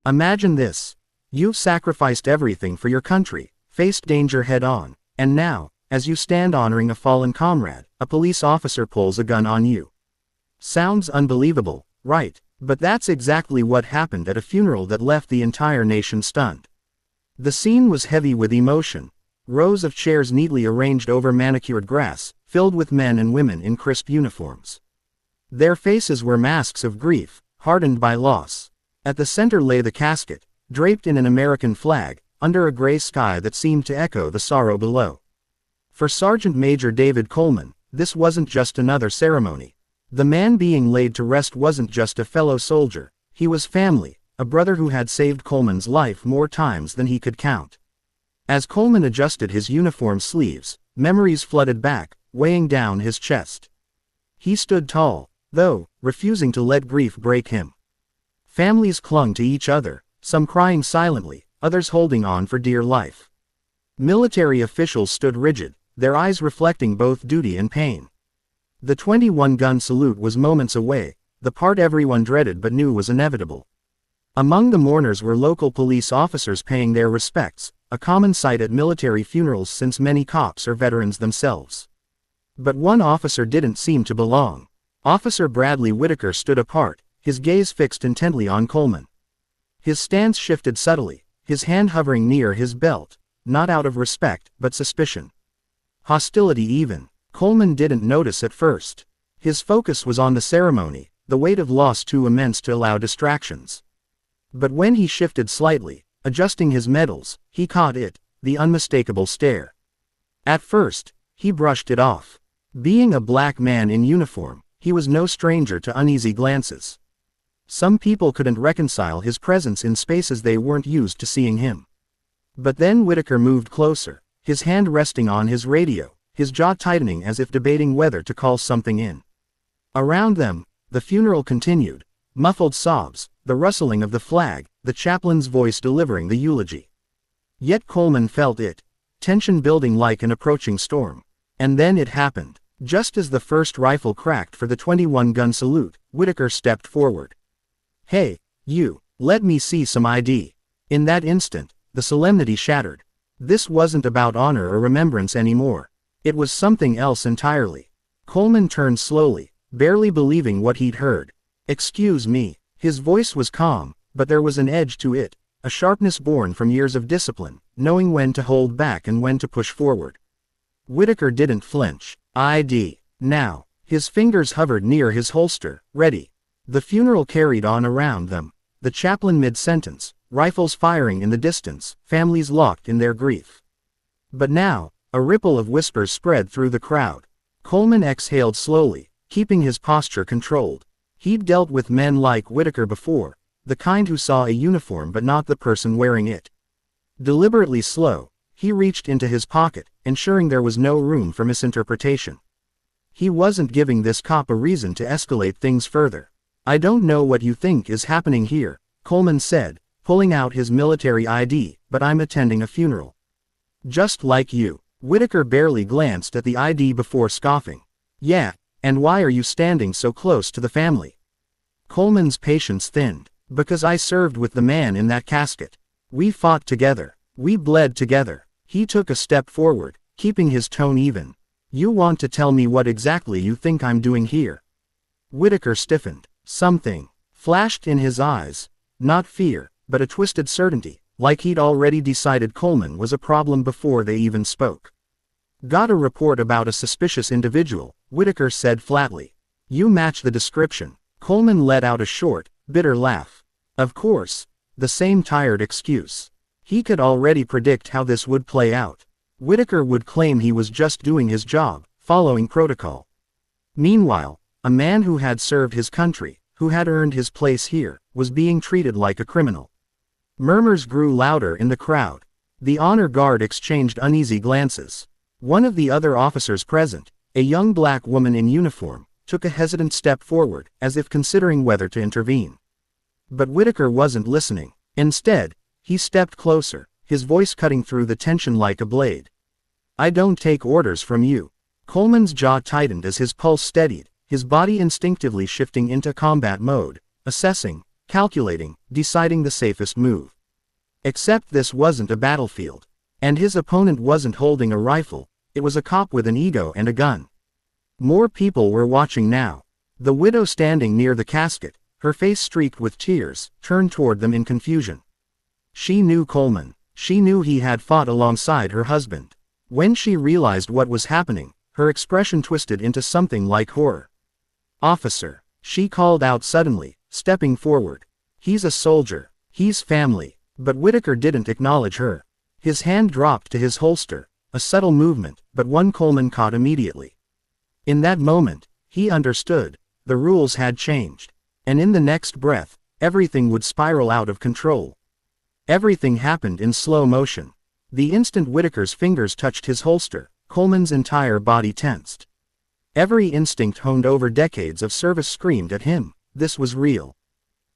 Imagine this. You've sacrificed everything for your country, faced danger head-on, and now, as you stand honoring a fallen comrade, a police officer pulls a gun on you. Sounds unbelievable, right? But that's exactly what happened at a funeral that left the entire nation stunned. The scene was heavy with emotion. Rows of chairs neatly arranged over manicured grass, filled with men and women in crisp uniforms. Their faces were masks of grief, hardened by loss. At the center lay the casket, draped in an American flag, under a gray sky that seemed to echo the sorrow below. For Sergeant Major David Coleman, this wasn't just another ceremony. The man being laid to rest wasn't just a fellow soldier, he was family, a brother who had saved Coleman's life more times than he could count. As Coleman adjusted his uniform sleeves, memories flooded back, weighing down his chest. He stood tall, though, refusing to let grief break him. Families clung to each other, some crying silently, others holding on for dear life. Military officials stood rigid, their eyes reflecting both duty and pain. The 21-gun salute was moments away, the part everyone dreaded but knew was inevitable. Among the mourners were local police officers paying their respects, a common sight at military funerals since many cops are veterans themselves. But one officer didn't seem to belong. Officer Bradley Whitaker stood apart, his gaze fixed intently on Coleman. His stance shifted subtly, his hand hovering near his belt, not out of respect, but suspicion. Hostility even. Coleman didn't notice at first. His focus was on the ceremony, the weight of loss too immense to allow distractions. But when he shifted slightly, adjusting his medals, he caught it, the unmistakable stare. At first, he brushed it off. Being a black man in uniform, he was no stranger to uneasy glances. Some people couldn't reconcile his presence in spaces they weren't used to seeing him. But then Whitaker moved closer, his hand resting on his radio, his jaw tightening as if debating whether to call something in. Around them, the funeral continued, muffled sobs, the rustling of the flag, the chaplain's voice delivering the eulogy. Yet Coleman felt it, tension building like an approaching storm. And then it happened. Just as the first rifle cracked for the 21-gun salute, Whitaker stepped forward. "Hey, you, let me see some ID." In that instant, the solemnity shattered. This wasn't about honor or remembrance anymore. It was something else entirely. Coleman turned slowly, barely believing what he'd heard. "Excuse me." His voice was calm, but there was an edge to it, a sharpness born from years of discipline, knowing when to hold back and when to push forward. Whitaker didn't flinch. "ID. Now." His fingers hovered near his holster, ready. The funeral carried on around them, the chaplain mid-sentence, rifles firing in the distance, families locked in their grief. But now, a ripple of whispers spread through the crowd. Coleman exhaled slowly, keeping his posture controlled. He'd dealt with men like Whitaker before, the kind who saw a uniform but not the person wearing it. Deliberately slow, he reached into his pocket, ensuring there was no room for misinterpretation. He wasn't giving this cop a reason to escalate things further. "I don't know what you think is happening here," Coleman said, pulling out his military ID, "but I'm attending a funeral." "Just like you." Whitaker barely glanced at the ID before scoffing. "Yeah, and why are you standing so close to the family?" Coleman's patience thinned. "Because I served with the man in that casket. We fought together. We bled together." He took a step forward, keeping his tone even. "You want to tell me what exactly you think I'm doing here?" Whitaker stiffened. Something flashed in his eyes. Not fear, but a twisted certainty, like he'd already decided Coleman was a problem before they even spoke. "Got a report about a suspicious individual," Whitaker said flatly. "You match the description." Coleman let out a short, bitter laugh. Of course. The same tired excuse. He could already predict how this would play out. Whitaker would claim he was just doing his job, following protocol. Meanwhile, a man who had served his country, who had earned his place here, was being treated like a criminal. Murmurs grew louder in the crowd. The honor guard exchanged uneasy glances. One of the other officers present, a young black woman in uniform, took a hesitant step forward, as if considering whether to intervene. But Whitaker wasn't listening. Instead, he stepped closer, his voice cutting through the tension like a blade. "I don't take orders from you." Coleman's jaw tightened as his pulse steadied, his body instinctively shifting into combat mode, assessing, calculating, deciding the safest move. Except this wasn't a battlefield. And his opponent wasn't holding a rifle, it was a cop with an ego and a gun. More people were watching now. The widow standing near the casket, her face streaked with tears, turned toward them in confusion. She knew Coleman. She knew he had fought alongside her husband. When she realized what was happening, her expression twisted into something like horror. "Officer," she called out suddenly, stepping forward. "He's a soldier. He's family." But Whitaker didn't acknowledge her. His hand dropped to his holster, a subtle movement, but one Coleman caught immediately. In that moment, he understood. The rules had changed. And in the next breath, everything would spiral out of control. Everything happened in slow motion. The instant Whitaker's fingers touched his holster, Coleman's entire body tensed. Every instinct honed over decades of service screamed at him. This was real.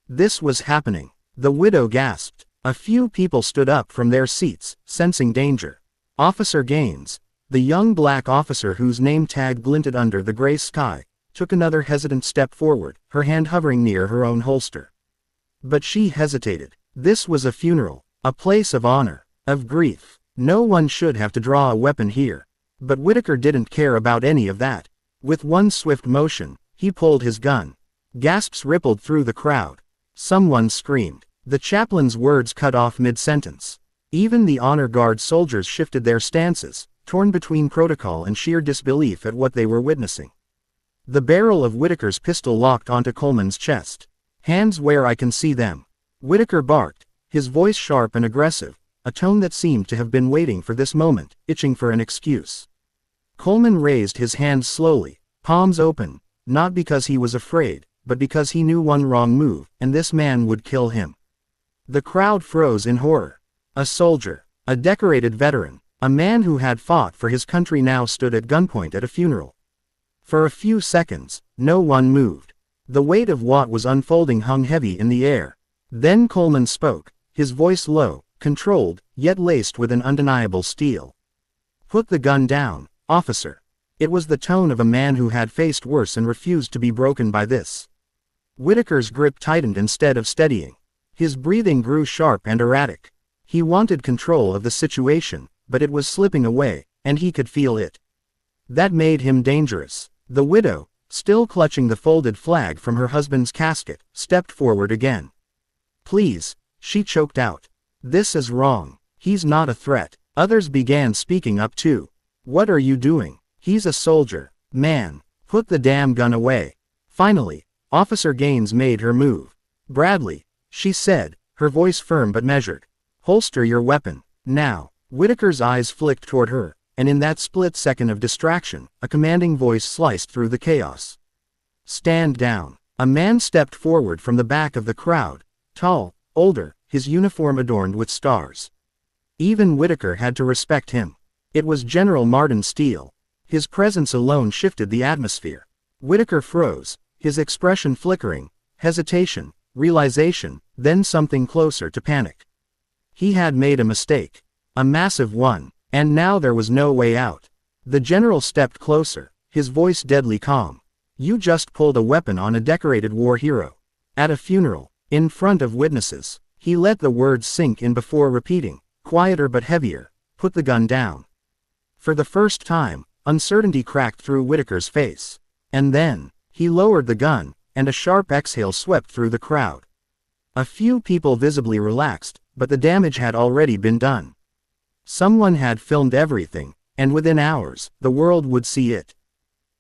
This was happening. The widow gasped. A few people stood up from their seats, sensing danger. Officer Gaines, the young black officer whose name tag glinted under the gray sky, took another hesitant step forward, her hand hovering near her own holster. But she hesitated. This was a funeral, a place of honor, of grief. No one should have to draw a weapon here. But Whitaker didn't care about any of that. With one swift motion, he pulled his gun. Gasps rippled through the crowd. Someone screamed. The chaplain's words cut off mid-sentence. Even the honor guard soldiers shifted their stances, torn between protocol and sheer disbelief at what they were witnessing. The barrel of Whitaker's pistol locked onto Coleman's chest. "Hands where I can see them," Whitaker barked, his voice sharp and aggressive, a tone that seemed to have been waiting for this moment, itching for an excuse. Coleman raised his hands slowly, palms open, not because he was afraid, but because he knew one wrong move, and this man would kill him. The crowd froze in horror. A soldier, a decorated veteran, a man who had fought for his country now stood at gunpoint at a funeral. For a few seconds, no one moved. The weight of what was unfolding hung heavy in the air. Then Coleman spoke, his voice low, controlled, yet laced with an undeniable steel. "Put the gun down, officer." It was the tone of a man who had faced worse and refused to be broken by this. Whitaker's grip tightened instead of steadying. His breathing grew sharp and erratic. He wanted control of the situation, but it was slipping away, and he could feel it. That made him dangerous. The widow, still clutching the folded flag from her husband's casket, stepped forward again. "Please," she choked out. "This is wrong. He's not a threat." Others began speaking up too. "What are you doing? He's a soldier. Man, put the damn gun away." Finally, Officer Gaines made her move. "Bradley," she said, her voice firm but measured. "Holster your weapon, now." Whitaker's eyes flicked toward her, and in that split second of distraction, a commanding voice sliced through the chaos. "Stand down." A man stepped forward from the back of the crowd, tall, older, his uniform adorned with stars. Even Whitaker had to respect him. It was General Martin Steele. His presence alone shifted the atmosphere. Whitaker froze, his expression flickering, hesitation, realization, then something closer to panic. He had made a mistake. A massive one, and now there was no way out. The general stepped closer, his voice deadly calm. "You just pulled a weapon on a decorated war hero. At a funeral, in front of witnesses." He let the words sink in before repeating, quieter but heavier, "Put the gun down." For the first time, uncertainty cracked through Whitaker's face. And then, he lowered the gun, and a sharp exhale swept through the crowd. A few people visibly relaxed, but the damage had already been done. Someone had filmed everything, and within hours, the world would see it.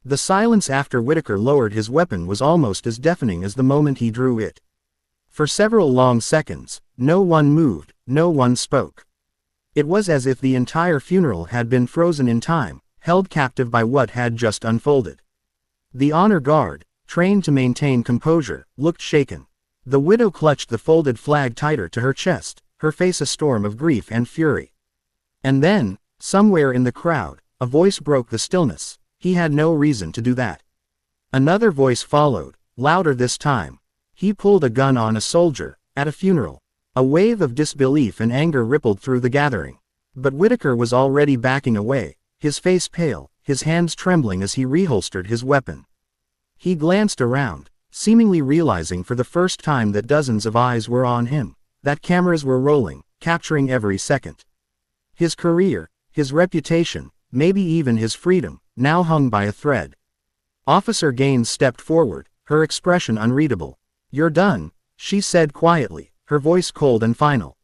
The silence after Whitaker lowered his weapon was almost as deafening as the moment he drew it. For several long seconds, no one moved, no one spoke. It was as if the entire funeral had been frozen in time, held captive by what had just unfolded. The honor guard, trained to maintain composure, looked shaken. The widow clutched the folded flag tighter to her chest, her face a storm of grief and fury. And then, somewhere in the crowd, a voice broke the stillness. He had no reason to do that. Another voice followed, louder this time. He pulled a gun on a soldier, at a funeral. A wave of disbelief and anger rippled through the gathering. But Whitaker was already backing away, his face pale, his hands trembling as he reholstered his weapon. He glanced around. seemingly realizing for the first time that dozens of eyes were on him, that cameras were rolling, capturing every second. His career, his reputation, maybe even his freedom, now hung by a thread. Officer Gaines stepped forward, her expression unreadable. "You're done," she said quietly, her voice cold and final.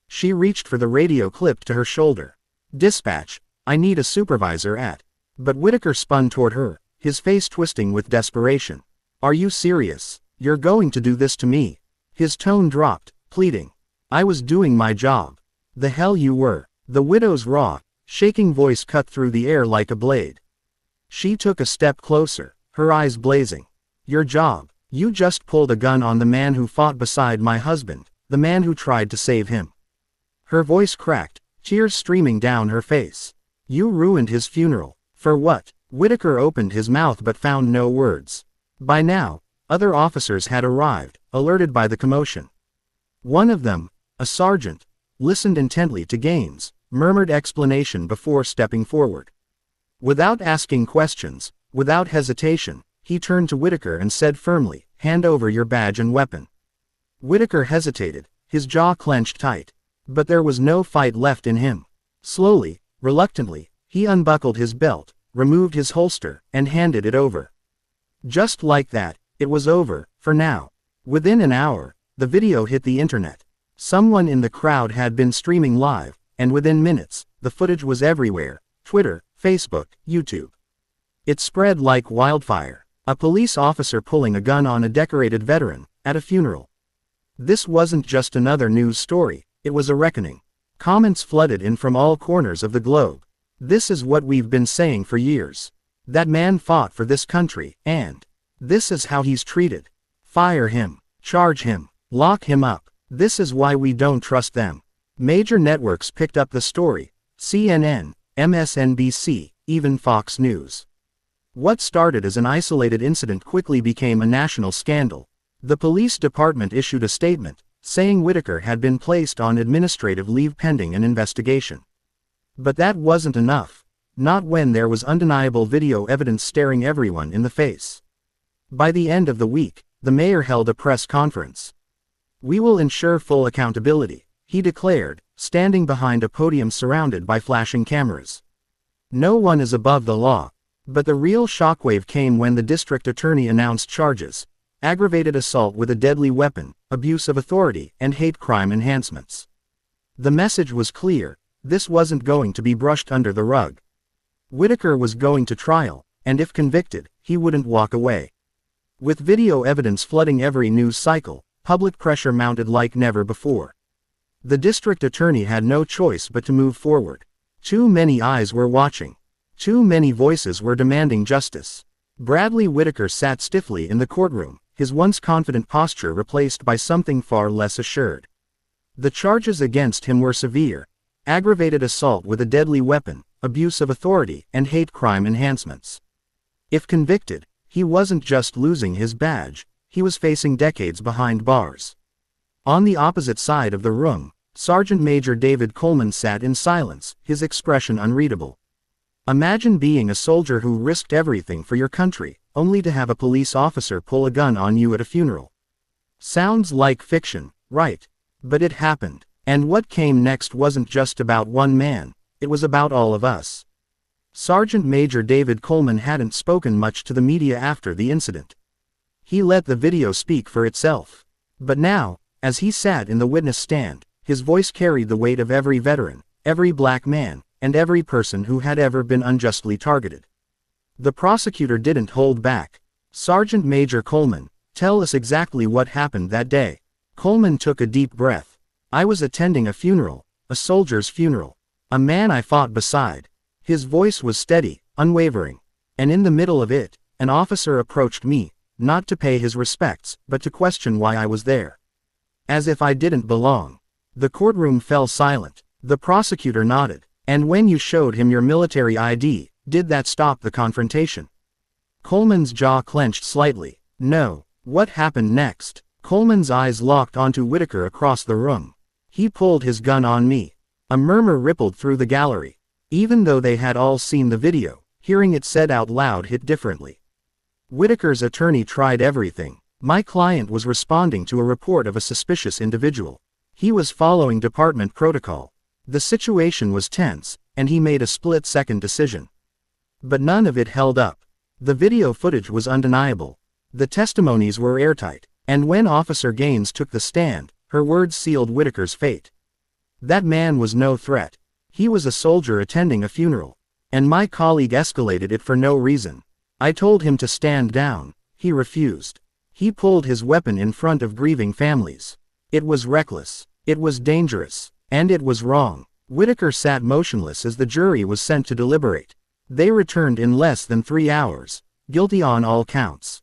She reached for the radio clipped to her shoulder. "Dispatch, I need a supervisor at." But Whitaker spun toward her, his face twisting with desperation. "Are you serious? You're going to do this to me?" His tone dropped, pleading. "I was doing my job." "The hell you were." The widow's raw, shaking voice cut through the air like a blade. She took a step closer, her eyes blazing. "Your job. You just pulled a gun on the man who fought beside my husband, the man who tried to save him." Her voice cracked, tears streaming down her face. "You ruined his funeral. For what?" Whitaker opened his mouth but found no words. By now, other officers had arrived, alerted by the commotion. One of them, a sergeant, listened intently to Gaines, murmured explanation before stepping forward. Without asking questions, without hesitation, he turned to Whitaker and said firmly, "Hand over your badge and weapon." Whitaker hesitated, his jaw clenched tight. But there was no fight left in him. Slowly, reluctantly, he unbuckled his belt, removed his holster, and handed it over. Just like that, it was over, for now. Within an hour, the video hit the internet. Someone in the crowd had been streaming live, and within minutes, the footage was everywhere: Twitter, Facebook, YouTube. It spread like wildfire. A police officer pulling a gun on a decorated veteran, at a funeral. This wasn't just another news story, it was a reckoning. Comments flooded in from all corners of the globe. "This is what we've been saying for years. That man fought for this country, and this is how he's treated. Fire him, charge him, lock him up. This is why we don't trust them." Major networks picked up the story: CNN, MSNBC, even Fox News. What started as an isolated incident quickly became a national scandal. The police department issued a statement, saying Whitaker had been placed on administrative leave pending an investigation. But that wasn't enough. Not when there was undeniable video evidence staring everyone in the face. By the end of the week, the mayor held a press conference. "We will ensure full accountability," he declared, standing behind a podium surrounded by flashing cameras. "No one is above the law." But the real shockwave came when the district attorney announced charges: aggravated assault with a deadly weapon, abuse of authority, and hate crime enhancements. The message was clear: this wasn't going to be brushed under the rug. Whitaker was going to trial, and if convicted, he wouldn't walk away. With video evidence flooding every news cycle, public pressure mounted like never before. The district attorney had no choice but to move forward. Too many eyes were watching. Too many voices were demanding justice. Bradley Whitaker sat stiffly in the courtroom, his once confident posture replaced by something far less assured. The charges against him were severe: aggravated assault with a deadly weapon, abuse of authority, and hate crime enhancements. If convicted, he wasn't just losing his badge, he was facing decades behind bars. On the opposite side of the room, Sergeant Major David Coleman sat in silence, his expression unreadable. Imagine being a soldier who risked everything for your country, only to have a police officer pull a gun on you at a funeral. Sounds like fiction, right? But it happened. And what came next wasn't just about one man, it was about all of us. Sergeant Major David Coleman hadn't spoken much to the media after the incident. He let the video speak for itself. But now, as he sat in the witness stand, his voice carried the weight of every veteran, every black man, and every person who had ever been unjustly targeted. The prosecutor didn't hold back. "Sergeant Major Coleman, tell us exactly what happened that day." Coleman took a deep breath. "I was attending a funeral, a soldier's funeral. A man I fought beside." His voice was steady, unwavering. "And in the middle of it, an officer approached me, not to pay his respects, but to question why I was there. As if I didn't belong." The courtroom fell silent. The prosecutor nodded. "And when you showed him your military ID, did that stop the confrontation?" Coleman's jaw clenched slightly. "No." "What happened next?" Coleman's eyes locked onto Whitaker across the room. "He pulled his gun on me." A murmur rippled through the gallery. Even though they had all seen the video, hearing it said out loud hit differently. Whitaker's attorney tried everything. My client was responding to a report of a suspicious individual. He was following department protocol. The situation was tense, and he made a split-second decision. But none of it held up. The video footage was undeniable. The testimonies were airtight, and when Officer Gaines took the stand, her words sealed Whitaker's fate. That man was no threat. He was a soldier attending a funeral. And my colleague escalated it for no reason. I told him to stand down. He refused. He pulled his weapon in front of grieving families. It was reckless. It was dangerous. And it was wrong. Whitaker sat motionless as the jury was sent to deliberate. They returned in less than 3 hours, guilty on all counts.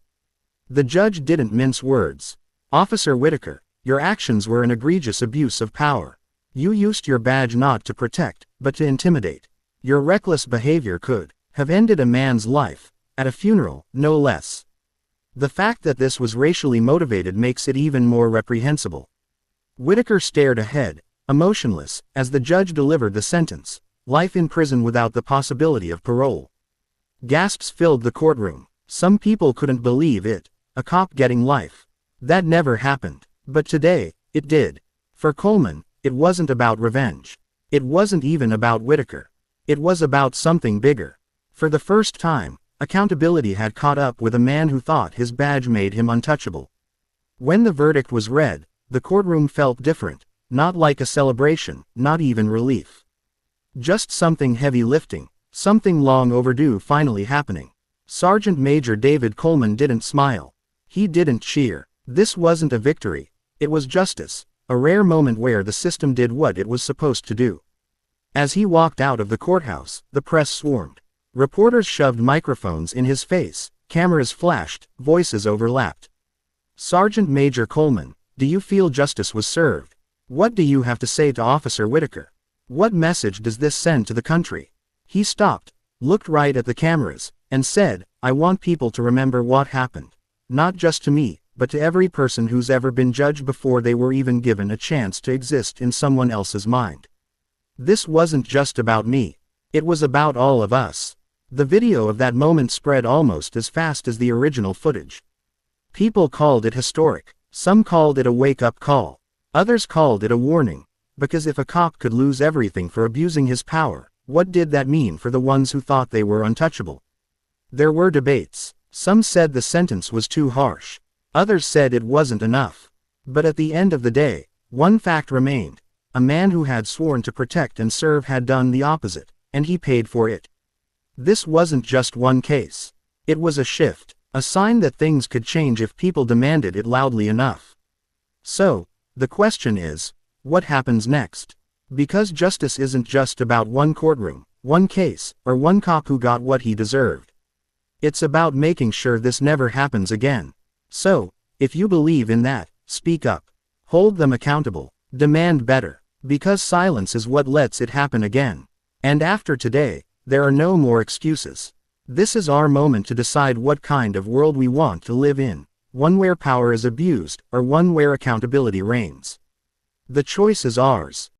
The judge didn't mince words. Officer Whitaker, your actions were an egregious abuse of power. You used your badge not to protect, but to intimidate. Your reckless behavior could have ended a man's life, at a funeral, no less. The fact that this was racially motivated makes it even more reprehensible. Whitaker stared ahead, emotionless, as the judge delivered the sentence, life in prison without the possibility of parole. Gasps filled the courtroom. Some people couldn't believe it, a cop getting life. That never happened. But today, it did. For Coleman, it wasn't about revenge. It wasn't even about Whitaker. It was about something bigger. For the first time, accountability had caught up with a man who thought his badge made him untouchable. When the verdict was read, the courtroom felt different, not like a celebration, not even relief. Just something heavy lifting, something long overdue finally happening. Sergeant Major David Coleman didn't smile. He didn't cheer. This wasn't a victory. It was justice, a rare moment where the system did what it was supposed to do. As he walked out of the courthouse, the press swarmed. Reporters shoved microphones in his face, cameras flashed, voices overlapped. Sergeant Major Coleman, do you feel justice was served? What do you have to say to Officer Whitaker? What message does this send to the country? He stopped, looked right at the cameras, and said, I want people to remember what happened. Not just to me, but to every person who's ever been judged before they were even given a chance to exist in someone else's mind. This wasn't just about me. It was about all of us. The video of that moment spread almost as fast as the original footage. People called it historic. Some called it a wake-up call. Others called it a warning. Because if a cop could lose everything for abusing his power, what did that mean for the ones who thought they were untouchable? There were debates. Some said the sentence was too harsh. Others said it wasn't enough. But at the end of the day, one fact remained. A man who had sworn to protect and serve had done the opposite, and he paid for it. This wasn't just one case. It was a shift, a sign that things could change if people demanded it loudly enough. So, the question is, what happens next? Because justice isn't just about one courtroom, one case, or one cop who got what he deserved. It's about making sure this never happens again. So, if you believe in that, speak up. Hold them accountable. Demand better. Because silence is what lets it happen again. And after today, there are no more excuses. This is our moment to decide what kind of world we want to live in. One where power is abused, or one where accountability reigns. The choice is ours.